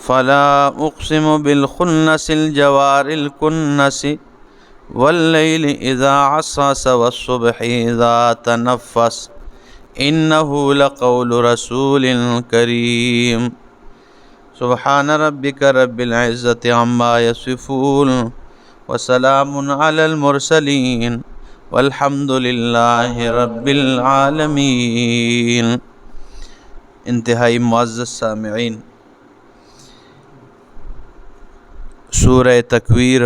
فلا اقسم بالخنس الجوار الكنس واللیل اذا عسعس والصبح اذا تنفس انه لقول رسول کریم سبحان ربک رب العزة عما یصفون وسلام علی المرسلین والحمد للہ رب العالمین۔ انتہائی معزز سامعین، سورہ تکویر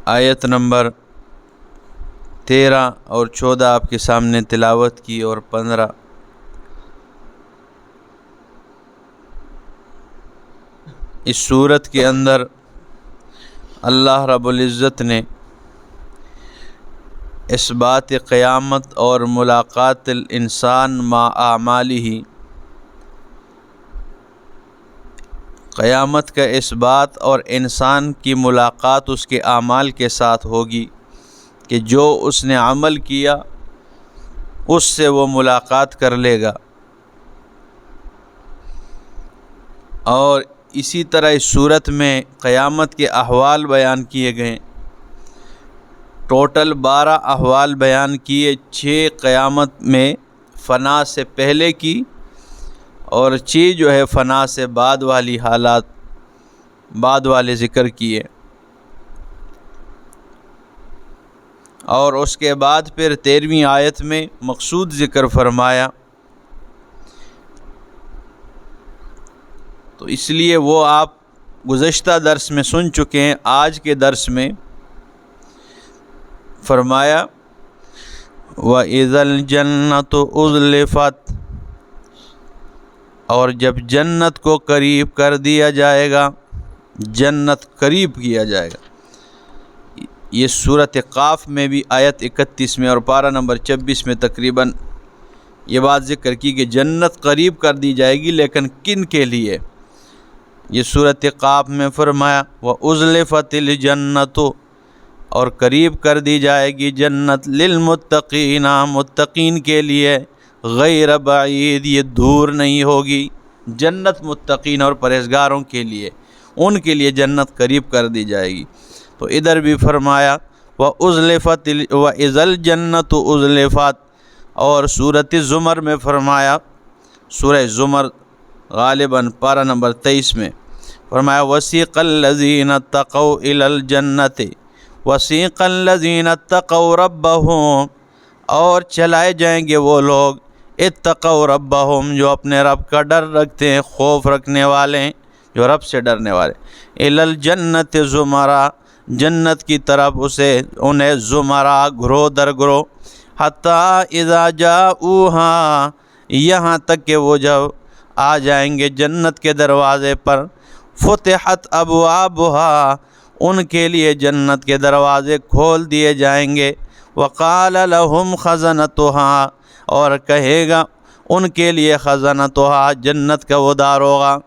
آیت نمبر 13 اور 14 آپ کے سامنے تلاوت کی، اور 15 اس سورت کے اندر اللہ رب العزت نے اس بات قیامت اور ملاقات الانسان مع اعمالہ، قیامت کا اس بات اور انسان کی ملاقات اس کے اعمال کے ساتھ ہوگی کہ جو اس نے عمل کیا اس سے وہ ملاقات کر لے گا، اور اسی طرح اس صورت میں قیامت کے احوال بیان کیے گئے۔ ٹوٹل 12 احوال بیان کیے، 6 قیامت میں فنا سے پہلے کی، اور 6 جو ہے فنا سے بعد والی حالات، بعد والے ذکر کیے، اور اس کے بعد پھر 13ویں آیت میں مقصود ذکر فرمایا۔ تو اس لیے وہ آپ گزشتہ درس میں سن چکے ہیں۔ آج کے درس میں فرمایا وَإِذَا الْجَنَّةُ أُزْلِفَتْ، اور جب جنت کو قریب کر دیا جائے گا، جنت قریب کیا جائے گا۔ یہ سورۃ قاف میں بھی آیت 31 میں اور پارہ نمبر 26 میں تقریباً یہ بات ذکر کی کہ جنت قریب کر دی جائے گی، لیکن کن کے لیے؟ یہ سورۃ قاف میں فرمایا وَأُزْلِفَتِ الْجَنَّةُ، اور قریب کر دی جائے گی جنت، للمتقین، متقین کے لیے، غیر بعید، یہ دور نہیں ہوگی، جنت متقین اور پرہیزگاروں کے لیے، ان کے لیے جنت قریب کر دی جائے گی۔ تو ادھر بھی فرمایا وَإِذَا الْجَنَّةُ أُزْلِفَتْ، اور سورۃ زمر میں فرمایا، سورہ زمر غالباً پارہ نمبر 23 میں فرمایا وَسِيقَ الَّذِينَ اتَّقَوْا إِلَى الْجَنَّةِ وَسِيقَ الَّذِينَ اتَّقَوْا رَبَّهُمْ، اور چلائے جائیں گے وہ لوگ اتقوا ربهم جو اپنے رب کا ڈر رکھتے ہیں، خوف رکھنے والے ہیں، جو رب سے ڈرنے والے، إِلَى الْجَنَّةِ زُمَرًا، جنت کی طرف انہیں زمرہ، گروہ در گروہ، حتیٰ اذا جاؤوہا، یہاں تک کہ وہ جب آ جائیں گے جنت کے دروازے پر، فتحت ابوابہا، ان کے لیے جنت کے دروازے کھول دیے جائیں گے، وقال لہم خزنتہا، اور کہے گا ان کے لیے خزنتہا، جنت کا وہ داروغہ،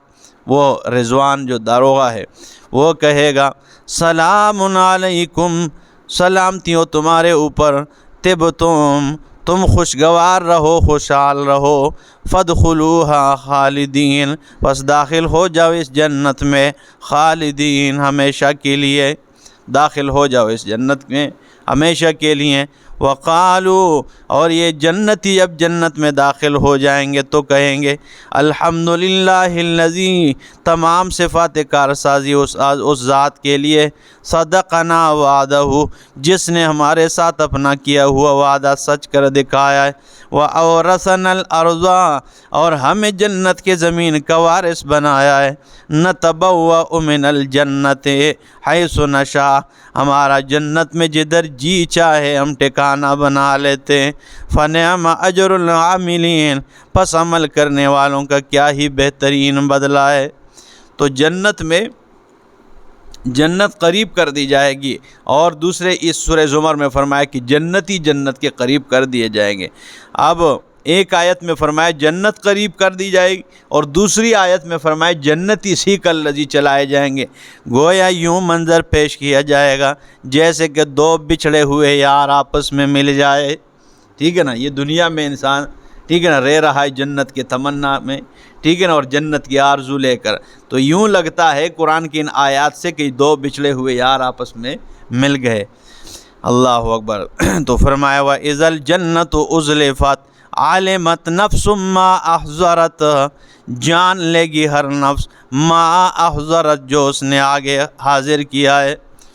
وہ رضوان جو داروغہ ہے، وہ کہے گا سلام علیکم، سلامتی ہو تمہارے اوپر، طبتم، تم خوشگوار رہو، خوشحال رہو، فادخلوہا خالدین، پس داخل ہو جاؤ اس جنت میں، خالدین، ہمیشہ کے لیے داخل ہو جاؤ اس جنت میں، ہمیشہ کے لیے۔ وقالو، اور یہ جنتی اب جنت میں داخل ہو جائیں گے تو کہیں گے الحمدللہ الذی، تمام صفات کارسازی اس ذات کے لیے، صدقنا وعدہ، جس نے ہمارے ساتھ اپنا کیا ہوا وعدہ سچ کر دکھایا ہے، وَأَوْرَثَنَا الْأَرْضَ، اور ہمیں جنت کے زمین کا وارث بنایا ہے، نَتَبَوَّأُ مِنَ الْجَنَّةِ حَيْثُ نَشَاءُ، ہمارا جنت میں جدھر جی چاہے ہم ٹھکانہ بنا لیتے ہیں، فَنِعْمَ أَجْرُ الْعَامِلِينَ، پس عمل کرنے والوں کا کیا ہی بہترین بدلہ ہے۔ تو جنت میں جنت قریب کر دی جائے گی، اور دوسرے اس سورہ زمر میں فرمایا کہ جنتی جنت کے قریب کر دیے جائیں گے۔ اب ایک آیت میں فرمایا جنت قریب کر دی جائے گی، اور دوسری آیت میں فرمایا جنتی سیق الذی چلائے جائیں گے۔ گویا یوں منظر پیش کیا جائے گا جیسے کہ دو بچھڑے ہوئے یار آپس میں مل جائے، ٹھیک ہے نا، یہ دنیا میں انسان ٹھیک ہے نا، رہ رہا ہے جنت کے تمنا میں، ٹھیک ہے نا، اور جنت کی آرزو لے کر. تو یوں لگتا ہے قرآن کی ان آیات سے کہ دو بچھڑے ہوئے یار آپس میں مل گئے. اللہ اکبر. تو فرمایا وَإِذَا الْجَنَّةُ أُزْلِفَتْ عَلِمَتْ نَفْسٌ مَّا أَحْضَرَتْ، جان لے گی ہر نفس ما احضرت، جو اس نے آگے حاضر کیا ہے،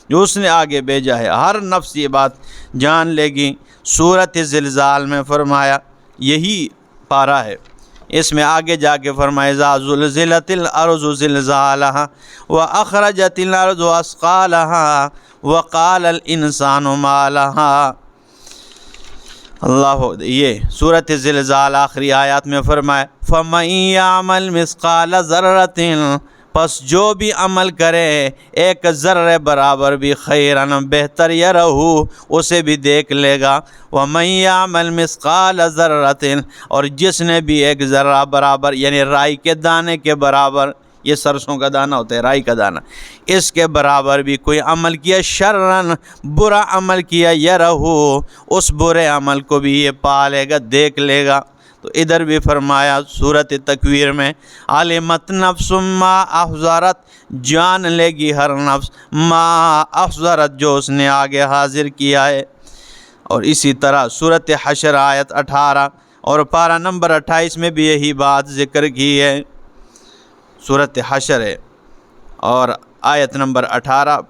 جو اس نے آگے بھیجا ہے. ہر نفس یہ بات جان لے گی. سورۃ زلزال میں فرمایا، یہی پارہ ہے، اس میں آگے جا کے فرمایا اذا زلزلت الارض زلزالها واخرجت الارض اثقالها وقال الانسان ما لها. اللہ، یہ سورۃ زلزال آخری آیات میں فرمایا فَمَن يَعْمَلْ مِثْقَالَ ذَرَّةٍ، پس جو بھی عمل کرے ایک ذرے برابر بھی خیراً بہتر یرہ، اسے بھی دیکھ لے گا. وَمَن يَعْمَلْ مِثْقَالَ ذَرَّةٍ، اور جس نے بھی ایک ذرہ برابر یعنی رائی کے دانے کے برابر، یہ سرسوں کا دانہ ہوتا ہے، رائی کا دانہ، اس کے برابر بھی کوئی عمل کیا شرًا، برا عمل کیا یرہ، اس برے عمل کو بھی یہ پا لے گا، دیکھ لے گا. تو ادھر بھی فرمایا سورۃ تکویر میں علمت نفس ما احضرت، جان لے گی ہر نفس ما احضرت، جو اس نے آگے حاضر کیا ہے. اور اسی طرح سورۃ حشر آیت 18 اور پارہ نمبر 28 میں بھی یہی بات ذکر کی ہے. سورۃ حشر ہے اور آیت نمبر 18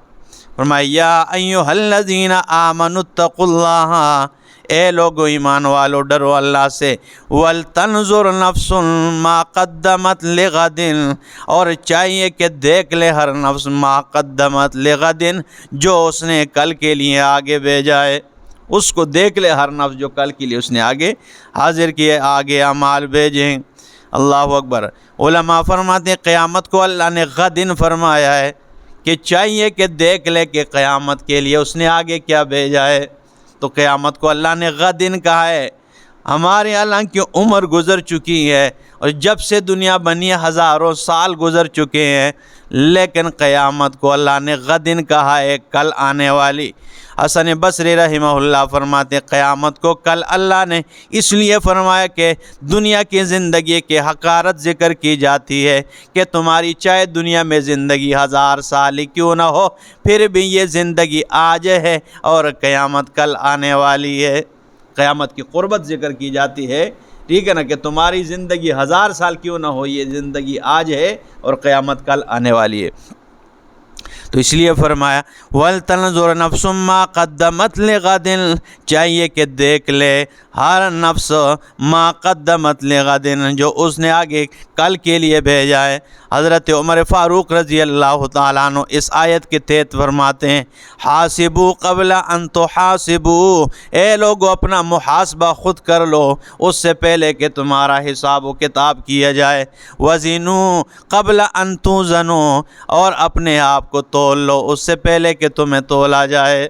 فرمایا یا ایھا الذین آمنوا اتقوا اللہ، اے لوگو ایمان والو ڈرو اللہ سے. وَلْتَنْظُرْ نَفْسٌ مَا قَدَّمَتْ لِغَدٍ، اور چاہیے کہ دیکھ لے ہر نفس ما قدمت لغدن، جو اس نے کل کے لیے آگے بھیجا ہے، اس کو دیکھ لے ہر نفس جو کل کے لیے اس نے آگے حاضر کیے، آگے اعمال بھیجیں. اللہ اکبر. علماء فرماتے ہیں قیامت کو اللہ نے غدن فرمایا ہے کہ چاہیے کہ دیکھ لے کہ قیامت کے لیے اس نے آگے کیا بھیجا ہے. تو قیامت کو اللہ نے غدن کہا ہے. ہمارے حالانکہ عمر گزر چکی ہے اور جب سے دنیا بنی ہزاروں سال گزر چکے ہیں، لیکن قیامت کو اللہ نے غدن کہا ہے، کل آنے والی. حسن بصری رحمہ اللہ فرماتے قیامت کو کل اللہ نے اس لیے فرمایا کہ دنیا کی زندگی کے حقارت ذکر کی جاتی ہے کہ تمہاری چاہے دنیا میں زندگی 1000 سال ہی کیوں نہ ہو، پھر بھی یہ زندگی آج ہے اور قیامت کل آنے والی ہے. قیامت کی قربت ذکر کی جاتی ہے، ٹھیک ہے نا، کہ تمہاری زندگی 1000 سال کیوں نہ ہو، یہ زندگی آج ہے اور قیامت کل آنے والی ہے. تو اس لیے فرمایا وَلْتَنْظُرْ نَفْسٌ مَا قَدَّمَتْ لِغَدٍ، چاہیے کہ دیکھ لے ہر نفس ما قدمت لغدن، جو اس نے آگے کل کے لیے بھیجا ہے. حضرت عمر فاروق رضی اللہ تعالیٰ عنہ اس آیت کے تحت فرماتے ہیں حاسبوا قبل ان تحاسبوا، اے لوگو اپنا محاسبہ خود کر لو اس سے پہلے کہ تمہارا حساب و کتاب کیا جائے. وزنوا قبل ان توزنوا، اور اپنے آپ کو تول لو اس سے پہلے کہ تمہیں تولا جائے.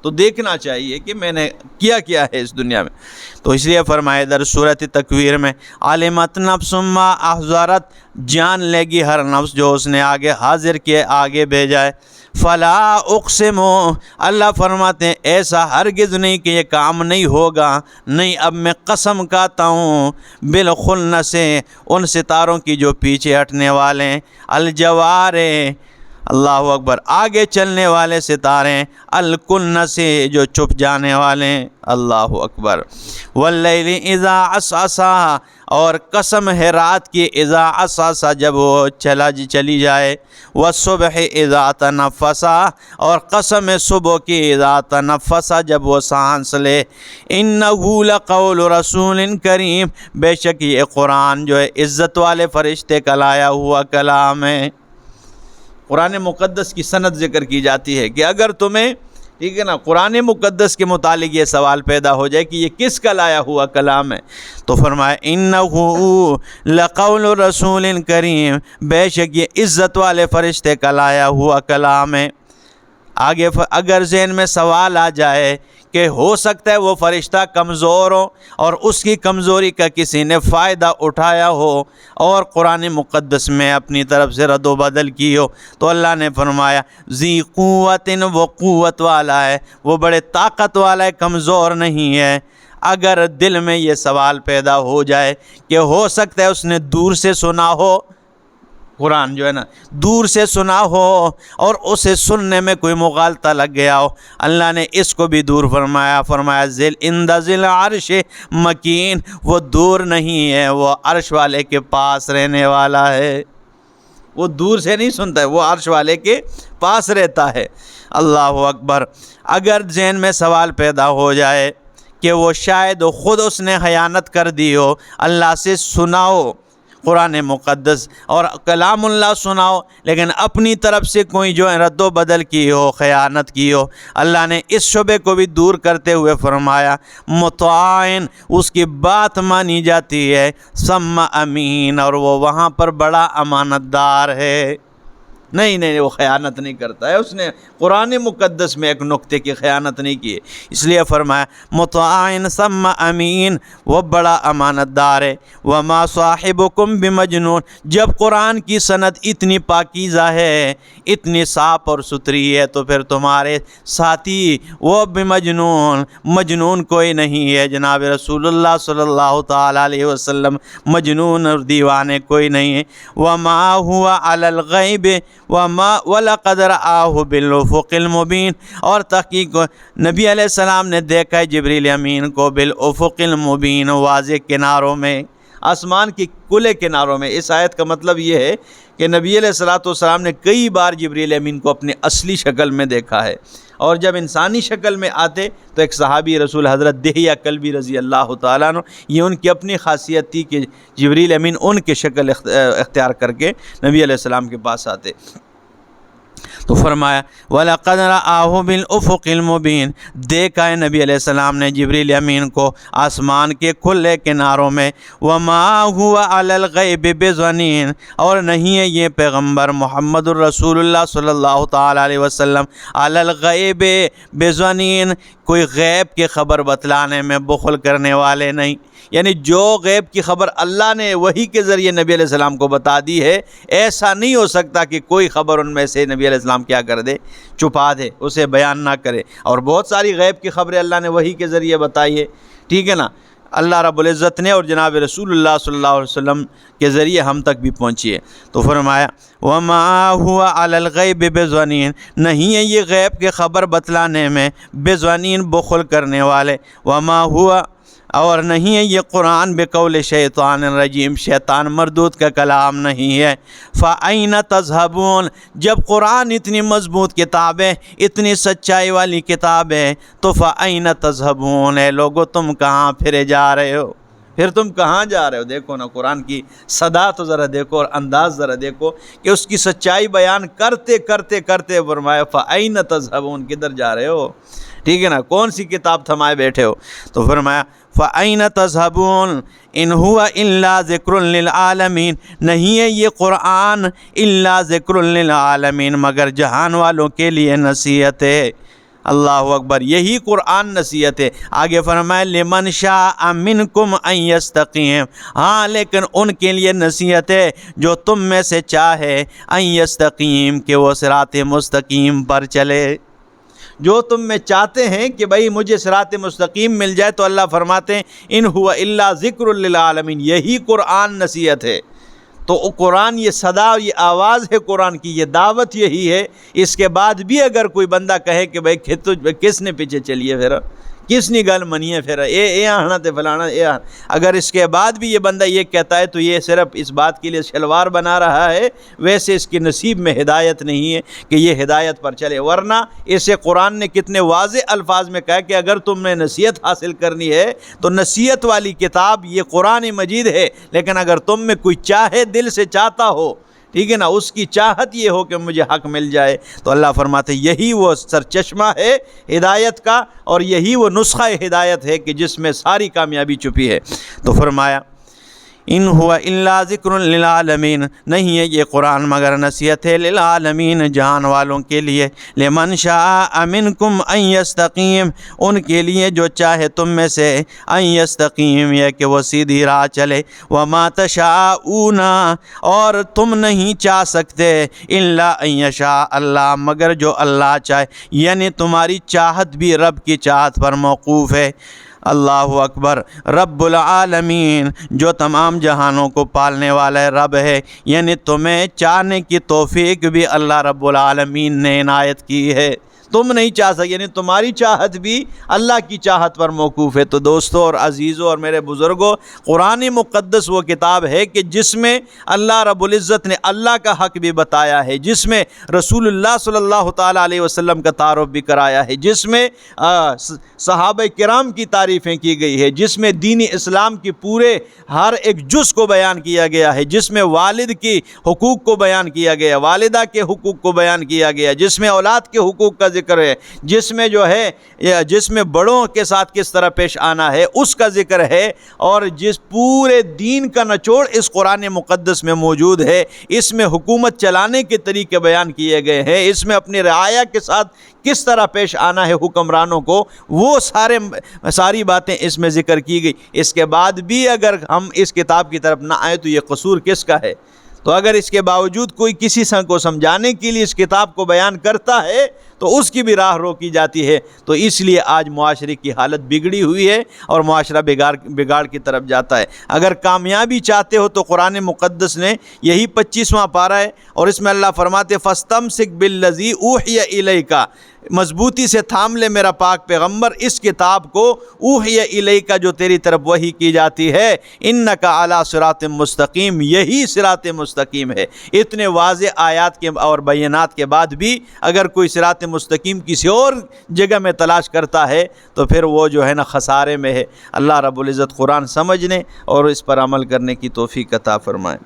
تو دیکھنا چاہیے کہ میں نے کیا کیا ہے اس دنیا میں. تو اس لیے فرمائے در سورۃ تکویر میں علمت نفس ما احضرت، جان لے گی ہر نفس جو اس نے آگے حاضر کیے، آگے بھیجا ہے. فلا اقسم، اللہ فرماتے ہیں ایسا ہرگز نہیں کہ یہ کام نہیں ہوگا، نہیں اب میں قسم کھاتا ہوں بالخنس، ان ستاروں کی جو پیچھے ہٹنے والے ہیں، الجوار، اللہ اکبر، آگے چلنے والے ستارے، الکنس، جو چھپ جانے والے، اللہ اکبر. واللیل اذا عسعس، اور قسم ہے رات کی اذا عسعس، جب وہ چلی جائے. والصبح اذا تنفس، اور قسم ہے صبح کی اذا تنفس، جب وہ سانس لے. انہ لقول رسول کریم، بے شک یہ قرآن جو ہے عزت والے فرشتے کا لایا ہوا کلام ہے. قرآن مقدس کی سند ذکر کی جاتی ہے کہ اگر تمہیں، ٹھیک ہے نا، قرآن مقدس کے متعلق یہ سوال پیدا ہو جائے کہ یہ کس کا لایا ہوا کلام ہے، تو فرمایا انہ لقول رسول کریم، بے شک یہ عزت والے فرشتے کا لایا ہوا کلام ہے. آگے اگر ذہن میں سوال آ جائے کہ ہو سکتا ہے وہ فرشتہ کمزور ہو اور اس کی کمزوری کا کسی نے فائدہ اٹھایا ہو اور قرآن مقدس میں اپنی طرف سے رد و بدل کی ہو، تو اللہ نے فرمایا ذی قوت، وہ قوت والا ہے، وہ بڑے طاقت والا ہے، کمزور نہیں ہے. اگر دل میں یہ سوال پیدا ہو جائے کہ ہو سکتا ہے اس نے دور سے سنا ہو، قرآن جو ہے نا دور سے سنا ہو اور اسے سننے میں کوئی مغالطہ لگ گیا ہو، اللہ نے اس کو بھی دور فرمایا ذل عند ذل عرش مکین، وہ دور نہیں ہے، وہ عرش والے کے پاس رہنے والا ہے، وہ دور سے نہیں سنتا ہے، وہ عرش والے کے پاس رہتا ہے۔ اللہ اکبر۔ اگر ذہن میں سوال پیدا ہو جائے کہ وہ شاید خود اس نے خیانت کر دی ہو، اللہ سے سناؤ قرآن مقدس اور کلام اللہ سناؤ، لیکن اپنی طرف سے کوئی جو ہے رد و بدل کی ہو، خیانت کی ہو، اللہ نے اس شبے کو بھی دور کرتے ہوئے فرمایا مطاعن، اس کی بات مانی جاتی ہے، ثم امین، اور وہ وہاں پر بڑا امانت دار ہے۔ نہیں وہ خیانت نہیں کرتا ہے، اس نے قرآن مقدس میں ایک نقطے کی خیانت نہیں کی، اس لیے فرمایا مطاعن ثم امین، وہ بڑا امانت دار ہے۔ وما صاحبکم بمجنون، جب قرآن کی سند اتنی پاکیزہ ہے، اتنی صاف اور ستھری ہے، تو پھر تمہارے ساتھی وہ بمجنون، مجنون کوئی نہیں ہے، جناب رسول اللہ صلی اللہ تعالیٰ علیہ وسلم مجنون اور دیوانے کوئی نہیں ہے۔ وما ہوا علی الغیب وَلَقَدْ رَآهُ بِالْأُفُقِ الْمُبِينِ، اور تحقیق نبی علیہ السلام نے دیکھا ہے جبریل امین کو بالافق المبین، واضح کناروں میں، آسمان کی کھلے کناروں میں۔ اس آیت کا مطلب یہ ہے کہ نبی علیہ السلام نے کئی بار جبریل امین کو اپنے اصلی شکل میں دیکھا ہے، اور جب انسانی شکل میں آتے تو ایک صحابی رسول حضرت دہیہ کلبی رضی اللہ تعالیٰ عنہ، یہ ان کی اپنی خاصیت تھی کہ جبریل امین ان کے شکل اختیار کر کے نبی علیہ السلام کے پاس آتے۔ تو فرمایا وَلَقَدْ رَآهُ بِالْأُفُقِ الْمُبِينِ، دیکھا ہے نبی علیہ السلام نے جبریل امین کو آسمان کے کھلے کناروں میں۔ وَمَا هُوَ عَلَى الْغَيْبِ بِضَنِينٍ، اور نہیں ہے یہ پیغمبر محمد الرسول اللہ صلی اللہ تعالیٰ علیہ وسلم علی الغیب بضنین، کوئی غیب کی خبر بتلانے میں بخل کرنے والے نہیں، یعنی جو غیب کی خبر اللہ نے وحی کے ذریعے نبی علیہ السلام کو بتا دی ہے، ایسا نہیں ہو سکتا کہ کوئی خبر ان میں سے نبی علیہ السلام کیا کر دے، چھپا دے، اسے بیان نہ کرے۔ اور بہت ساری غیب کی خبریں اللہ نے وحی کے ذریعے بتائی ہے، ٹھیک ہے نا، اللہ رب العزت نے اور جناب رسول اللہ صلی اللہ علیہ وسلم کے ذریعے ہم تک بھی پہنچی ہے۔ تو فرمایا وَمَا هُوَ عَلَى الْغَيْبِ بِضَنِينٍ، نہیں ہے یہ غیب کے خبر بتلانے میں بضنین، بخل کرنے والے۔ وَمَا هُوَ، اور نہیں ہے یہ قرآن بقول شیطان الرجیم، شیطان مردود کا کلام نہیں ہے۔ فَأَيْنَ تَذْهَبُونَ، جب قرآن اتنی مضبوط کتاب ہے، اتنی سچائی والی کتاب ہے، تو فَأَيْنَ تَذْهَبُونَ، اے لوگو تم کہاں پھرے جا رہے ہو، پھر تم کہاں جا رہے ہو؟ دیکھو نا قرآن کی صدا تو ذرا دیکھو اور انداز ذرا دیکھو کہ اس کی سچائی بیان کرتے کرتے کرتے فرمایا فَأَيْنَ تَذْهَبُونَ، کدھر جا رہے ہو، ٹھیک ہے نا، کون سی کتاب تھمائے بیٹھے ہو؟ تو فرمایا فَأَيْنَ تَذْهَبُونَ إِنْ هُوَ إِلَّا ذِكْرٌ لِلْعَالَمِينَ، نہیں ہے یہ قرآن إِلَّا ذِكْرٌ لِلْعَالَمِينَ، مگر جہان والوں کے لیے نصیحت ہے۔ اللہ اکبر، یہی قرآن نصیحت ہے۔ آگے فرمائے لِمَنْ شَاءَ مِنْكُمْ أَنْ يَسْتَقِيمَ، ہاں لیکن ان کے لیے نصیحت ہے جو تم میں سے چاہے أَنْ يَسْتَقِيمَ، کہ وہ صراط مستقیم پر چلے۔ جو تم میں چاہتے ہیں کہ بھئی مجھے صراط مستقیم مل جائے، تو اللہ فرماتے ہیں ان ہوا الا ذکر للعالمین، یہی قرآن نصیحت ہے۔ تو قرآن یہ صدا، یہ آواز ہے قرآن کی، یہ دعوت یہی ہے۔ اس کے بعد بھی اگر کوئی بندہ کہے کہ بھئی کس نے پیچھے چلیے، پھر کس نے گل منی ہے، پھر اے آنا تے فلانا اے آنا، اگر اس کے بعد بھی یہ بندہ یہ کہتا ہے تو یہ صرف اس بات کے لیے شلوار بنا رہا ہے، ویسے اس کی نصیب میں ہدایت نہیں ہے کہ یہ ہدایت پر چلے۔ ورنہ اسے قرآن نے کتنے واضح الفاظ میں کہا کہ اگر تم نے نصیحت حاصل کرنی ہے تو نصیحت والی کتاب یہ قرآن مجید ہے، لیکن اگر تم میں کوئی چاہے، دل سے چاہتا ہو، ٹھیک ہے نا، اس کی چاہت یہ ہو کہ مجھے حق مل جائے، تو اللہ فرماتے یہی وہ سرچشمہ ہے ہدایت کا، اور یہی وہ نسخہ ہدایت ہے کہ جس میں ساری کامیابی چھپی ہے۔ تو فرمایا ان ہوا الا ذکر للعالمین، نہیں ہے یہ قرآن مگر نصیحت ہے للعالمین، جہان والوں کے لیے۔ لمن شاء منکم ان یستقیم، ان کے لیے جو چاہے تم میں سے، ان یستقیم، یہ کہ وہ سیدھی راہ چلے۔ وما تشاءون، اور تم نہیں چاہ سکتے، الا ان یشاء اللہ، مگر جو اللہ چاہے، یعنی تمہاری چاہت بھی رب کی چاہت پر موقوف ہے۔ اللہ اکبر، رب العالمین، جو تمام جہانوں کو پالنے والا ہے رب ہے، یعنی تمہیں چاہنے کی توفیق بھی اللہ رب العالمین نے عنایت کی ہے، تم نہیں چاہ سکتے، یعنی تمہاری چاہت بھی اللہ کی چاہت پر موقوف ہے۔ تو دوستو اور عزیزوں اور میرے بزرگوں، قرآن مقدس وہ کتاب ہے کہ جس میں اللہ رب العزت نے اللہ کا حق بھی بتایا ہے، جس میں رسول اللہ صلی اللہ تعالیٰ علیہ وسلم کا تعارف بھی کرایا ہے، جس میں صحابہ کرام کی تعریفیں کی گئی ہے، جس میں دین اسلام کی پورے ہر ایک جز کو بیان کیا گیا ہے، جس میں والد کی حقوق کو بیان کیا گیا، والدہ کے حقوق کو بیان کیا گیا، جس میں اولاد کے حقوق کا ذکر ہے، جس میں جو ہے جس میں بڑوں کے ساتھ کس طرح پیش آنا ہے اس کا ذکر ہے، اور جس پورے دین کا نچوڑ اس قرآن مقدس میں موجود ہے، اس میں حکومت چلانے کے طریقے بیان کیے گئے ہیں، اس میں اپنی رعایا کے ساتھ کس طرح پیش آنا ہے حکمرانوں کو، وہ ساری باتیں اس میں ذکر کی گئی۔ اس کے بعد بھی اگر ہم اس کتاب کی طرف نہ آئیں تو یہ قصور کس کا ہے؟ تو اگر اس کے باوجود کوئی کسی کو سمجھانے کے لیے اس کتاب کو بیان کرتا ہے تو اس کی بھی راہ روکی جاتی ہے۔ تو اس لیے آج معاشرے کی حالت بگڑی ہوئی ہے اور معاشرہ بگاڑ کی طرف جاتا ہے۔ اگر کامیابی چاہتے ہو تو قرآن مقدس نے یہی 25واں پارہ ہے، اور اس میں اللہ فرماتے فَاسْتَمْسِكْ بِالَّذِي أُوحِيَ إِلَيْكَ، مضبوطی سے تھام لے میرا پاک پیغمبر اس کتاب کو، اوحی الیک، جو تیری طرف وحی کی جاتی ہے، انک علی صراط مستقیم، یہی صراط مستقیم ہے۔ اتنے واضح آیات کے اور بینات کے بعد بھی اگر کوئی صراط مستقیم کسی اور جگہ میں تلاش کرتا ہے تو پھر وہ جو ہے نا خسارے میں ہے۔ اللہ رب العزت قرآن سمجھنے اور اس پر عمل کرنے کی توفیق عطا فرمائے۔